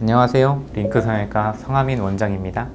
안녕하세요. 링크성형외과 성하민 원장입니다.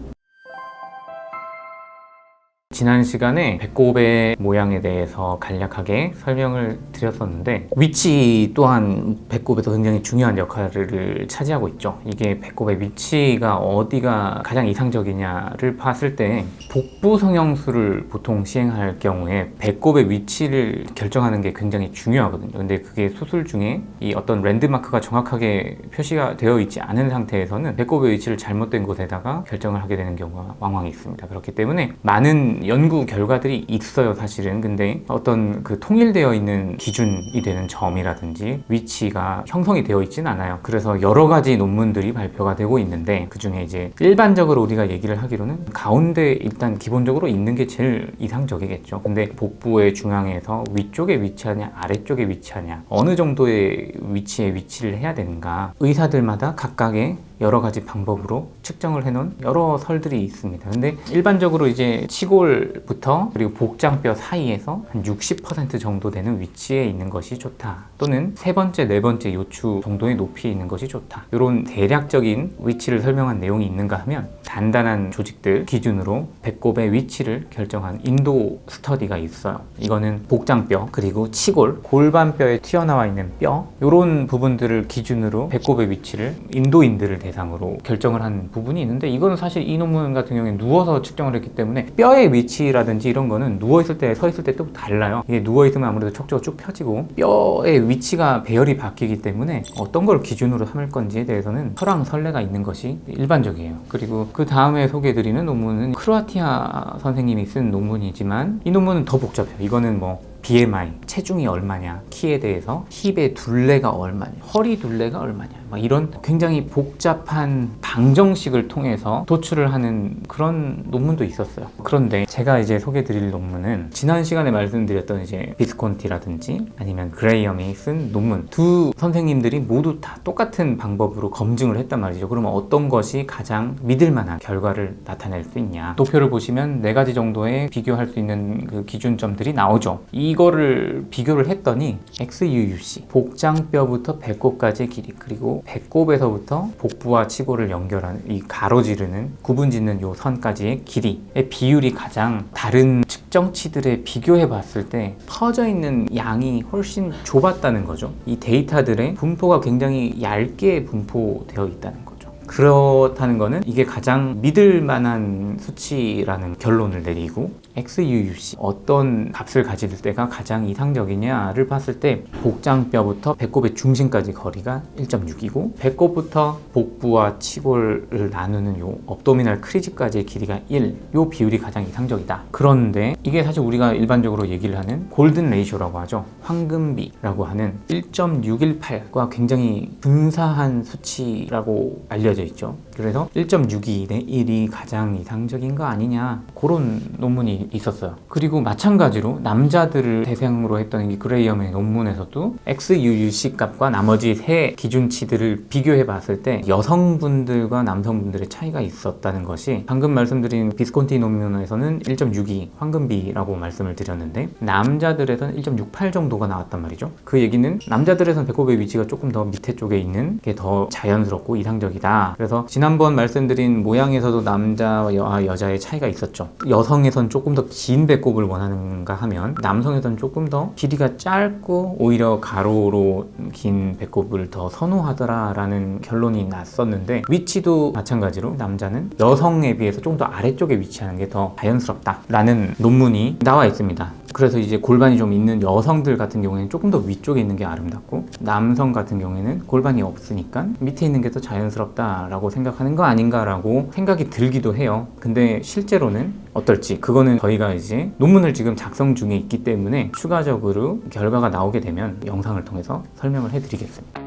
지난 시간에 배꼽의 모양에 대해서 간략하게 설명을 드렸었는데, 위치 또한 배꼽에서 굉장히 중요한 역할을 차지하고 있죠. 이게 배꼽의 위치가 어디가 가장 이상적이냐를 봤을 때 복부 성형술을 보통 시행할 경우에 배꼽의 위치를 결정하는 게 굉장히 중요하거든요. 근데 그게 수술 중에 이 어떤 랜드마크가 정확하게 표시가 되어 있지 않은 상태에서는 배꼽의 위치를 잘못된 곳에다가 결정을 하게 되는 경우가 왕왕 있습니다. 그렇기 때문에 많은 연구 결과들이 있어요, 사실은. 근데 어떤 그 통일되어 있는 기준이 되는 점이라든지 위치가 형성이 되어 있진 않아요. 그래서 여러 가지 논문들이 발표가 되고 있는데, 그 중에 이제 일반적으로 우리가 얘기를 하기로는 가운데 일단 기본적으로 있는 게 제일 이상적이겠죠. 근데 복부의 중앙에서 위쪽에 위치하냐 아래쪽에 위치하냐, 어느 정도의 위치에 위치를 해야 되는가, 의사들마다 각각의 여러 가지 방법으로 측정을 해놓은 여러 설들이 있습니다. 근데 일반적으로 이제 치골부터 그리고 복장뼈 사이에서 한 60% 정도 되는 위치에 있는 것이 좋다, 또는 세 번째, 네 번째 요추 정도의 높이에 있는 것이 좋다, 이런 대략적인 위치를 설명한 내용이 있는가 하면, 단단한 조직들 기준으로 배꼽의 위치를 결정한 인도 스터디가 있어요. 이거는 복장뼈 그리고 치골, 골반뼈에 튀어나와 있는 뼈, 이런 부분들을 기준으로 배꼽의 위치를 인도인들을 대상으로 결정을 한 부분이 있는데, 이거는 사실 이 논문 같은 경우에 누워서 측정을 했기 때문에 뼈의 위치라든지 이런 거는 누워있을 때, 서있을 때 또 달라요. 이게 누워있으면 아무래도 척추가 쭉 펴지고 뼈의 위치가 배열이 바뀌기 때문에 어떤 걸 기준으로 삼을 건지에 대해서는 설왕설래가 있는 것이 일반적이에요. 그리고 그 다음에 소개해드리는 논문은 크로아티아 선생님이 쓴 논문이지만, 이 논문은 더 복잡해요. 이거는 뭐 BMI, 체중이 얼마냐, 키에 대해서 힙의 둘레가 얼마냐, 허리 둘레가 얼마냐, 막 이런 굉장히 복잡한 방정식을 통해서 도출을 하는 그런 논문도 있었어요. 그런데 제가 이제 소개드릴 논문은 지난 시간에 말씀드렸던 이제 비스콘티라든지 아니면 그레이엄이 쓴 논문, 두 선생님들이 모두 다 똑같은 방법으로 검증을 했단 말이죠. 그러면 어떤 것이 가장 믿을 만한 결과를 나타낼 수 있냐, 도표를 보시면 4가지 정도의 비교할 수 있는 그 기준점들이 나오죠. 이거를 비교를 했더니 XUUC, 복장뼈부터 배꼽까지의 길이, 그리고 배꼽에서부터 복부와 치골을 연결하는 이 가로지르는, 구분짓는 요 선까지의 길이의 비율이 가장 다른 측정치들에 비교해 봤을 때 퍼져 있는 양이 훨씬 좁았다는 거죠. 이 데이터들의 분포가 굉장히 얇게 분포되어 있다는 거죠. 그렇다는 거는 이게 가장 믿을 만한 수치라는 결론을 내리고, XUUC, 어떤 값을 가질 때가 가장 이상적이냐를 봤을 때 복장뼈부터 배꼽의 중심까지 거리가 1.6이고, 배꼽부터 복부와 치골을 나누는 요 업도미널 크리지까지의 길이가 1, 요 비율이 가장 이상적이다. 그런데 이게 사실 우리가 일반적으로 얘기를 하는 골든 레이쇼라고 하죠. 황금비라고 하는 1.618과 굉장히 근사한 수치라고 알려져 있죠. 그래서 1.62대 1이 가장 이상적인 거 아니냐, 그런 논문이 있었어요. 그리고 마찬가지로 남자들을 대상으로 했던 이 그레이엄의 논문에서도 XUUC 값과 나머지 세 기준치들을 비교해 봤을 때 여성분들과 남성분들의 차이가 있었다는 것이, 방금 말씀드린 비스콘티 논문에서는 1.62 황금비라고 말씀을 드렸는데, 남자들에서는 1.68 정도가 나왔단 말이죠. 그 얘기는 남자들에서는 배꼽의 위치가 조금 더 밑에 쪽에 있는 게 더 자연스럽고 이상적이다. 그래서 지난번 말씀드린 모양에서도 남자와 여자의 차이가 있었죠. 여성에선 조금 더 긴 배꼽을 원하는가 하면, 남성에선 조금 더 길이가 짧고 오히려 가로로 긴 배꼽을 더 선호하더라라는 결론이 났었는데, 위치도 마찬가지로 남자는 여성에 비해서 좀 더 아래쪽에 위치하는 게 더 자연스럽다라는 논문이 나와 있습니다. 그래서 이제 골반이 좀 있는 여성들 같은 경우에는 조금 더 위쪽에 있는 게 아름답고, 남성 같은 경우에는 골반이 없으니까 밑에 있는 게 더 자연스럽다라고 생각하는 거 아닌가라고 생각이 들기도 해요. 근데 실제로는 어떨지, 그거는 저희가 이제 논문을 지금 작성 중에 있기 때문에 추가적으로 결과가 나오게 되면 영상을 통해서 설명을 해드리겠습니다.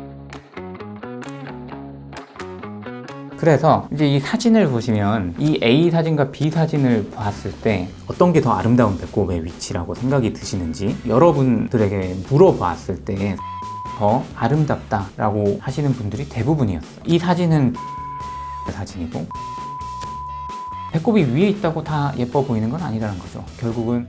그래서 이제 이 사진을 보시면 이 A 사진과 B 사진을 봤을 때 어떤 게 더 아름다운 배꼽의 위치라고 생각이 드시는지 여러분들에게 물어봤을 때 더 아름답다라고 하시는 분들이 대부분이었어요. 이 사진은 사진이고, 배꼽이 위에 있다고 다 예뻐 보이는 건 아니라는 거죠. 결국은